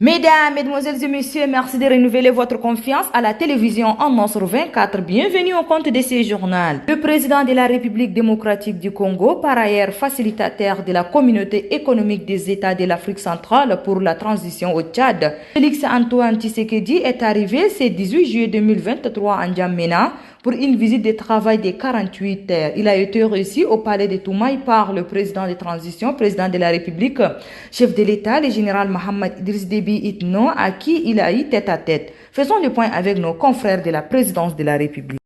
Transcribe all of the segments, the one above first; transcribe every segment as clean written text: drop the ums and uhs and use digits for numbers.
Mesdames, Mesdemoiselles et Messieurs, merci de renouveler votre confiance à la télévision en Nosre 24. Bienvenue au compte de ce journal. Le président de la République démocratique du Congo, par ailleurs facilitateur de la communauté économique des États de l'Afrique centrale pour la transition au Tchad, Félix Antoine Tshisekedi est arrivé ce 18 juillet 2023 en N'Djamena pour une visite de travail de 48 heures. Il a été reçu au palais de Toumaï par le président de transition, président de la République, chef de l'État, le général Mohamed Idriss Déby Itno, à qui il a eu tête à tête. Faisons le point avec nos confrères de la présidence de la République.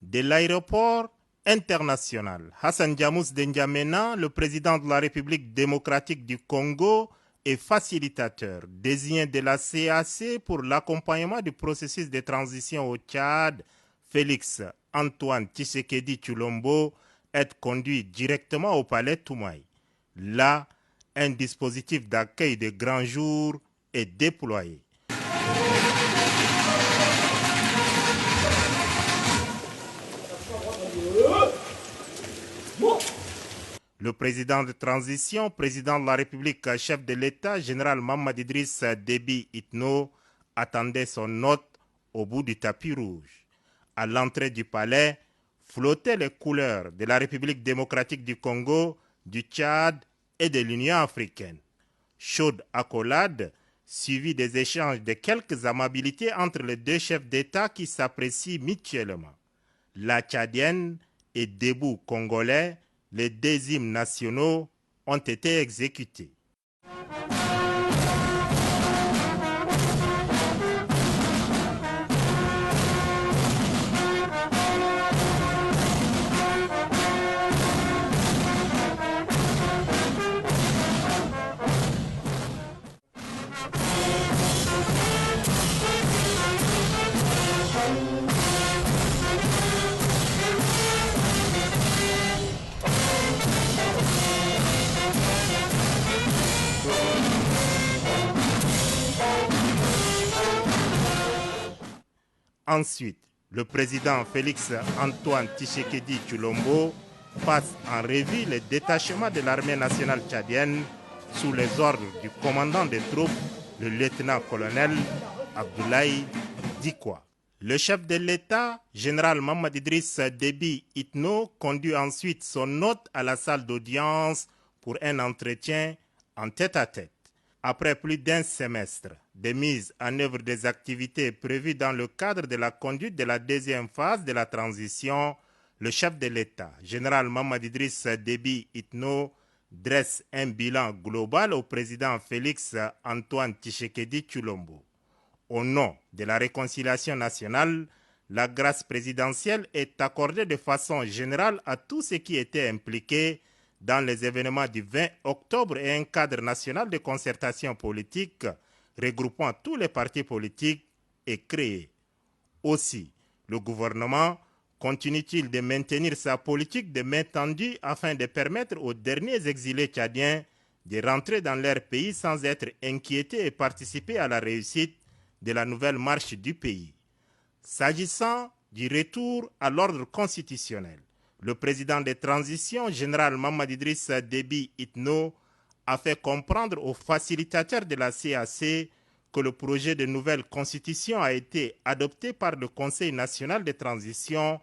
De l'aéroport international Hassan Diamous de N'Djamena, le président de la République démocratique du Congo et facilitateur désigné de la CAC pour l'accompagnement du processus de transition au Tchad, Félix Antoine Tshisekedi Tshilombo, est conduit directement au palais Toumaï. Là, un dispositif d'accueil de grand jour est déployé. Le président de transition, président de la République, chef de l'État, général Mohamed Idriss Déby Itno, attendait son hôte au bout du tapis rouge. À l'entrée du palais, flottaient les couleurs de la République démocratique du Congo, du Tchad et de l'Union africaine. Chaude accolade, suivie des échanges de quelques amabilités entre les deux chefs d'État qui s'apprécient mutuellement. La tchadienne et debout congolais, les deux hymnes nationaux ont été exécutés. Ensuite, le président Félix Antoine Tshisekedi Tshilombo passe en revue le détachement de l'armée nationale tchadienne sous les ordres du commandant des troupes, le lieutenant-colonel Abdoulaye Dikwa. Le chef de l'État, général Mohamed Idriss Déby Itno, conduit ensuite son hôte à la salle d'audience pour un entretien en tête-à-tête. Après plus d'un semestre de mise en œuvre des activités prévues dans le cadre de la conduite de la deuxième phase de la transition, le chef de l'État, général Mohamed Idriss Déby Itno, dresse un bilan global au président Félix Antoine Tshisekedi Tshilombo. Au nom de la réconciliation nationale, la grâce présidentielle est accordée de façon générale à tous ceux qui étaient impliqués dans les événements du 20 octobre et un cadre national de concertation politique regroupant tous les partis politiques est créé. Aussi, le gouvernement continue-t-il de maintenir sa politique de main tendue afin de permettre aux derniers exilés tchadiens de rentrer dans leur pays sans être inquiétés et participer à la réussite de la nouvelle marche du pays. S'agissant du retour à l'ordre constitutionnel, le président de transition, général Mohamed Idriss Déby Itno, a fait comprendre aux facilitateurs de la CAC que le projet de nouvelle constitution a été adopté par le Conseil national de transition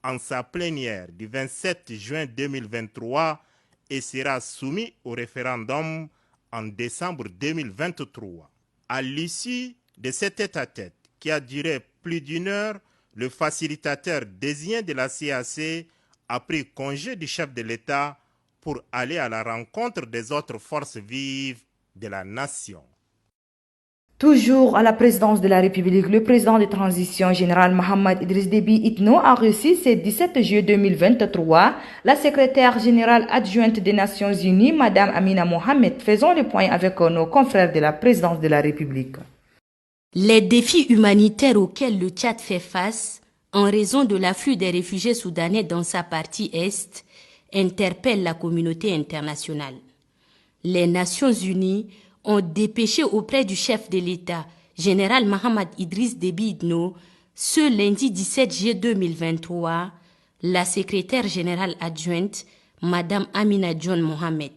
en sa plénière du 27 juin 2023 et sera soumis au référendum en décembre 2023. À l'issue de cet tête-à-tête qui a duré plus d'une heure, le facilitateur désigné de la CAC a pris congé du chef de l'État pour aller à la rencontre des autres forces vives de la nation. Toujours à la présidence de la République, le président de transition, général Mohamed Idriss Déby Itno, a reçu ce 17 juillet 2023 la secrétaire générale adjointe des Nations Unies, Madame Amina Mohamed. Faisons le point avec nos confrères de la présidence de la République. Les défis humanitaires auxquels le Tchad fait face en raison de l'afflux des réfugiés soudanais dans sa partie est interpellent la communauté internationale. Les Nations Unies ont dépêché auprès du chef de l'État, général Mohamed Idriss Déby Itno, ce lundi 17 juillet 2023, la secrétaire générale adjointe, Madame Amina John Mohamed,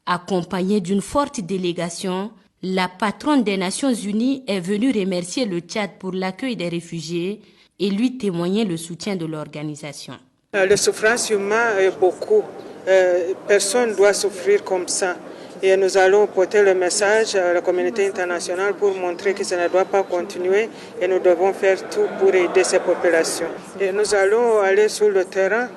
accompagnée d'une forte délégation La patronne des Nations Unies est venue remercier le Tchad pour l'accueil des réfugiés et lui témoigner le soutien de l'organisation. La souffrance humaine est beaucoup. Personne ne doit souffrir comme ça. Et nous allons porter le message à la communauté internationale pour montrer que ça ne doit pas continuer et nous devons faire tout pour aider ces populations. Et nous allons aller sur le terrain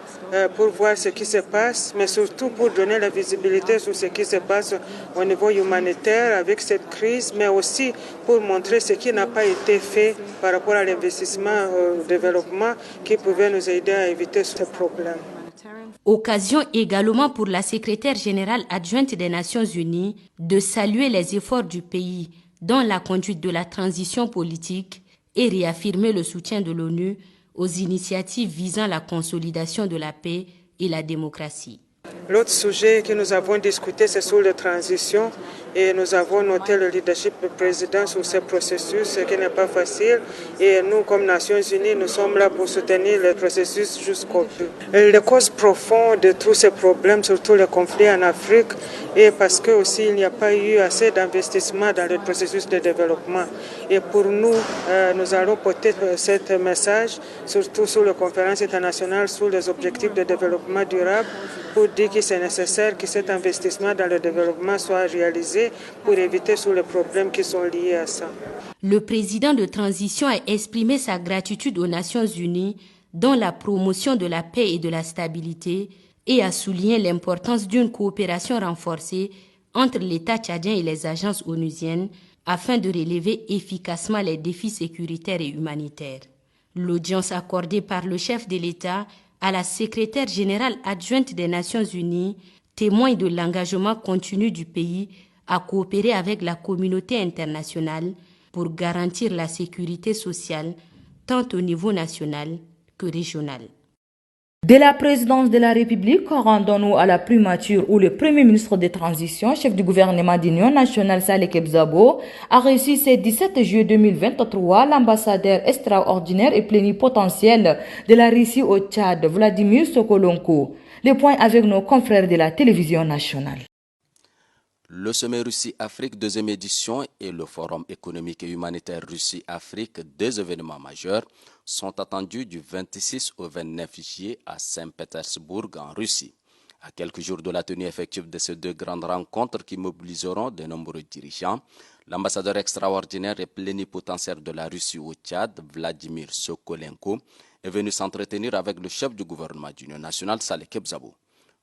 pour voir ce qui se passe, mais surtout pour donner la visibilité sur ce qui se passe au niveau humanitaire avec cette crise, mais aussi pour montrer ce qui n'a pas été fait par rapport à l'investissement au développement qui pouvait nous aider à éviter ce problème. Occasion également pour la secrétaire générale adjointe des Nations Unies de saluer les efforts du pays dans la conduite de la transition politique et réaffirmer le soutien de l'ONU aux initiatives visant la consolidation de la paix et la démocratie. L'autre sujet que nous avons discuté, c'est sur la transition et nous avons noté le leadership du président sur ce processus, ce qui n'est pas facile. Et nous, comme Nations Unies, nous sommes là pour soutenir le processus jusqu'au bout. Les causes profondes de tous ces problèmes, surtout les conflits en Afrique, et parce que aussi il n'y a pas eu assez d'investissement dans le processus de développement. Et pour nous, nous allons porter ce message, surtout sur la conférence internationale sur les objectifs de développement durable, pour dire que c'est nécessaire que cet investissement dans le développement soit réalisé pour éviter tous les problèmes qui sont liés à ça. Le président de transition a exprimé sa gratitude aux Nations Unies dans la promotion de la paix et de la stabilité et a souligné l'importance d'une coopération renforcée entre l'État tchadien et les agences onusiennes afin de relever efficacement les défis sécuritaires et humanitaires. L'audience accordée par le chef de l'État à la secrétaire générale adjointe des Nations Unies témoigne de l'engagement continu du pays à coopérer avec la communauté internationale pour garantir la sécurité sociale tant au niveau national que régional. De la présidence de la République, rendons-nous à la primature où le Premier ministre de transition, chef du gouvernement d'Union nationale Saleh Kebzabo, a reçu ce 17 juillet 2023 l'ambassadeur extraordinaire et plénipotentiel de la Russie au Tchad, Vladimir Sokolonko. Les points avec nos confrères de la télévision nationale. Le sommet Russie-Afrique, deuxième édition, et le Forum économique et humanitaire Russie-Afrique, deux événements majeurs, sont attendus du 26 au 29 juillet à Saint-Pétersbourg en Russie. À quelques jours de la tenue effective de ces deux grandes rencontres qui mobiliseront de nombreux dirigeants, l'ambassadeur extraordinaire et plénipotentiaire de la Russie au Tchad, Vladimir Sokolenko, est venu s'entretenir avec le chef du gouvernement d'Union nationale, Saleh Kebzabo.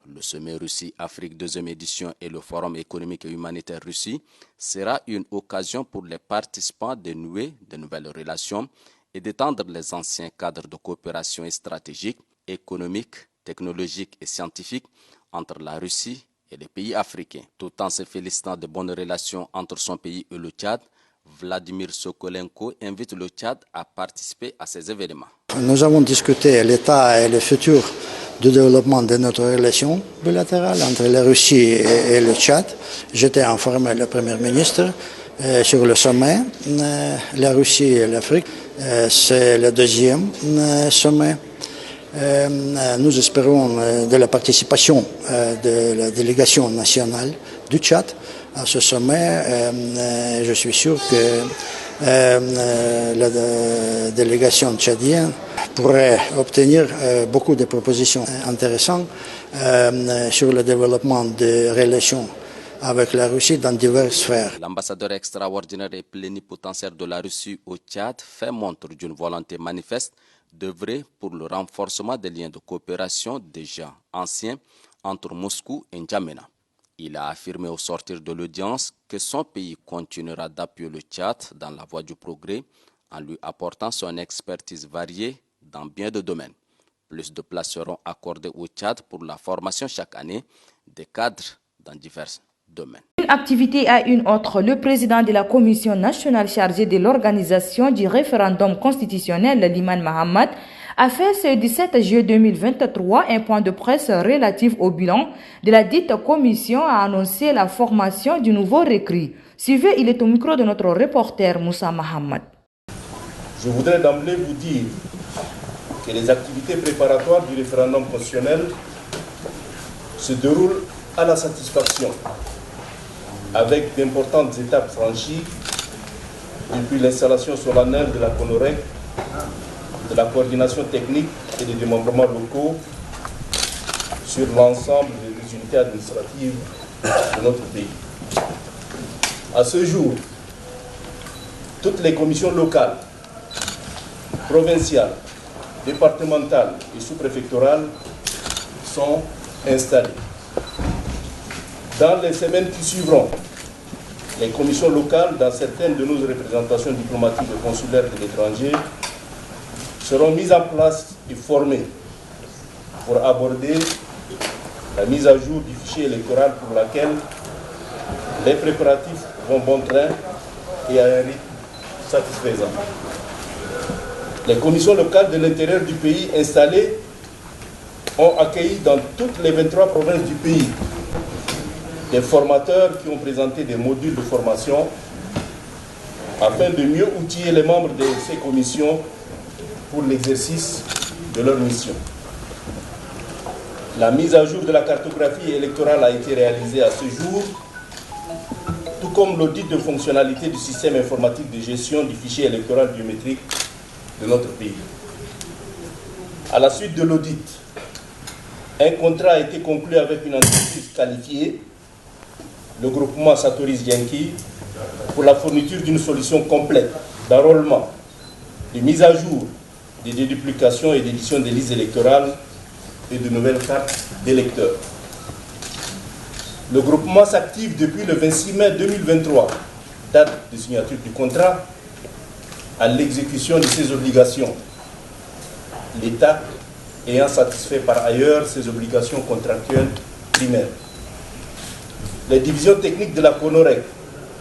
Le sommet Russie-Afrique deuxième édition et le Forum économique et humanitaire Russie sera une occasion pour les participants de nouer de nouvelles relations et d'étendre les anciens cadres de coopération stratégique, économique, technologique et scientifique entre la Russie et les pays africains. Tout en se félicitant de bonnes relations entre son pays et le Tchad, Vladimir Sokolenko invite le Tchad à participer à ces événements. Nous avons discuté l'état et le futur du développement de notre relation bilatérale entre la Russie et le Tchad. J'étais informé le Premier ministre sur le sommet. La Russie et l'Afrique, c'est le deuxième sommet. Nous espérons de la participation de la délégation nationale du Tchad à ce sommet. Je suis sûr que la délégation tchadienne pourrait obtenir beaucoup de propositions intéressantes sur le développement des relations avec la Russie dans diverses sphères. L'ambassadeur extraordinaire et plénipotentiaire de la Russie au Tchad fait montre d'une volonté manifeste d'œuvrer pour le renforcement des liens de coopération déjà anciens entre Moscou et N'Djamena. Il a affirmé au sortir de l'audience que son pays continuera d'appuyer le Tchad dans la voie du progrès en lui apportant son expertise variée dans bien de domaines. Plus de places seront accordées au Tchad pour la formation chaque année des cadres dans divers domaines. Une activité à une autre, le président de la Commission nationale chargée de l'organisation du référendum constitutionnel, Liman Mohamed, a fait ce 17 juillet 2023 un point de presse relatif au bilan de la dite commission a annoncé la formation du nouveau recrue. Suivez, il est au micro de notre reporter Moussa Mohamed. Je voudrais d'emblée vous dire que les activités préparatoires du référendum constitutionnel se déroulent à la satisfaction avec d'importantes étapes franchies depuis l'installation solennelle de la CONOREC, de la coordination technique et des démembrements locaux sur l'ensemble des unités administratives de notre pays. À ce jour, toutes les commissions locales, provinciales, départementales et sous-préfectorales sont installées. Dans les semaines qui suivront, les commissions locales, dans certaines de nos représentations diplomatiques et consulaires de l'étranger, seront mises en place et formées pour aborder la mise à jour du fichier électoral pour laquelle les préparatifs vont bon train et à un rythme satisfaisant. Les commissions locales de l'intérieur du pays installées ont accueilli dans toutes les 23 provinces du pays des formateurs qui ont présenté des modules de formation afin de mieux outiller les membres de ces commissions pour l'exercice de leur mission. La mise à jour de la cartographie électorale a été réalisée à ce jour, tout comme l'audit de fonctionnalité du système informatique de gestion du fichier électoral biométrique de notre pays. À la suite de l'audit, un contrat a été conclu avec une entreprise qualifiée, le groupement Satoris Yankee, pour la fourniture d'une solution complète d'enrôlement, de mise à jour, de déduplication et d'édition des listes électorales et de nouvelles cartes d'électeurs. Le groupement s'active depuis le 26 mai 2023, date de signature du contrat, à l'exécution de ses obligations. L'État ayant satisfait par ailleurs ses obligations contractuelles primaires. Les divisions techniques de la CONOREC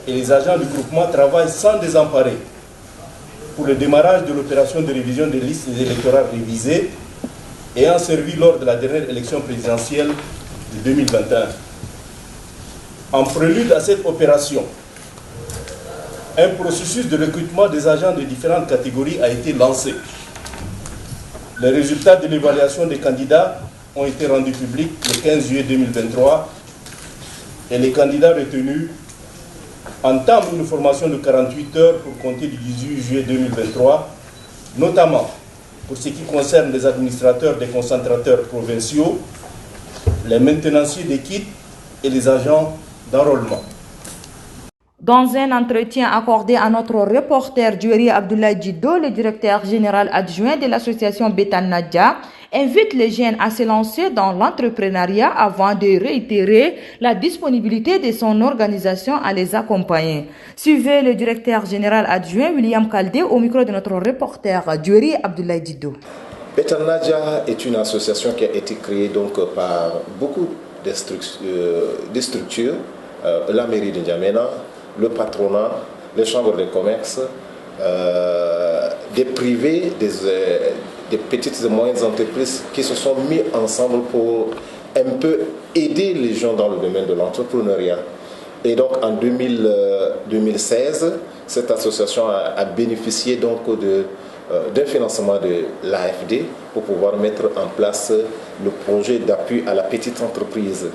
et les agents du groupement travaillent sans désemparer pour le démarrage de l'opération de révision des listes électorales révisées ayant servi lors de la dernière élection présidentielle de 2021. En prélude à cette opération, un processus de recrutement des agents de différentes catégories a été lancé. Les résultats de l'évaluation des candidats ont été rendus publics le 15 juillet 2023 et les candidats retenus entament une formation de 48 heures pour compter du 18 juillet 2023, notamment pour ce qui concerne les administrateurs des concentrateurs provinciaux, les maintenanciers des kits et les agents d'enrôlement. Dans un entretien accordé à notre reporter Djoueri Abdoulaye Djido, le directeur général adjoint de l'association Betal Nadja invite les jeunes à se lancer dans l'entrepreneuriat avant de réitérer la disponibilité de son organisation à les accompagner. Suivez le directeur général adjoint William Kaldé au micro de notre reporter Djoueri Abdoulaye Djido. Betal Nadja est une association qui a été créée donc par beaucoup de structures, la mairie de N'Djamena, le patronat, les chambres de commerce, des privés, des petites et moyennes entreprises qui se sont mis ensemble pour un peu aider les gens dans le domaine de l'entrepreneuriat. Et donc en 2016, cette association a bénéficié donc d'un financement de l'AFD pour pouvoir mettre en place le projet d'appui à la petite entreprise.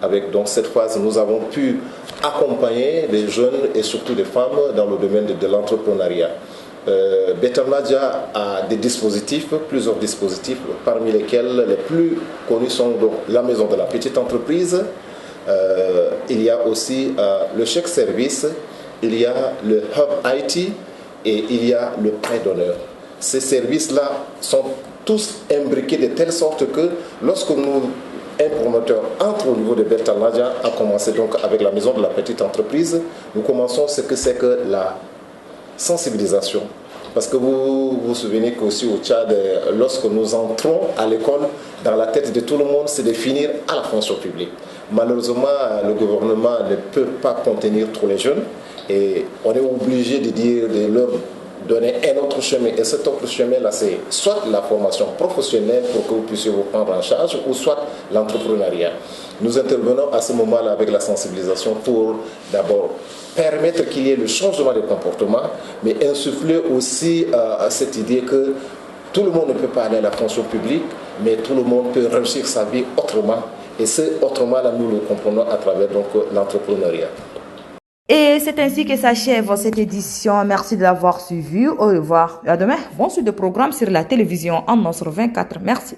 Avec donc cette phase, nous avons pu accompagner les jeunes et surtout les femmes dans le domaine de l'entrepreneuriat. Betal Nadja a des dispositifs, plusieurs dispositifs, parmi lesquels les plus connus sont donc la maison de la petite entreprise, il y a aussi le chèque service, il y a le hub IT et il y a le prêt d'honneur. Ces services-là sont tous imbriqués de telle sorte que lorsque un promoteur entre au niveau de Betal Nadja, a commencé donc avec la maison de la petite entreprise. Nous commençons ce que c'est que la sensibilisation. Parce que vous vous souvenez qu'aussi au Tchad, lorsque nous entrons à l'école, dans la tête de tout le monde, c'est de finir à la fonction publique. Malheureusement, le gouvernement ne peut pas contenir tous les jeunes et on est obligé de leur donner un autre chemin. Et cet autre chemin-là, c'est soit la formation professionnelle pour que vous puissiez vous prendre en charge, ou soit l'entrepreneuriat. Nous intervenons à ce moment-là avec la sensibilisation pour d'abord permettre qu'il y ait le changement de comportement, mais insuffler aussi cette idée que tout le monde ne peut pas aller à la fonction publique, mais tout le monde peut réussir sa vie autrement. Et ce autrement-là, nous le comprenons à travers donc l'entrepreneuriat. Et c'est ainsi que s'achève cette édition. Merci de l'avoir suivi. Au revoir et à demain. Bon suite de programme sur la télévision en Nostre 24. Merci.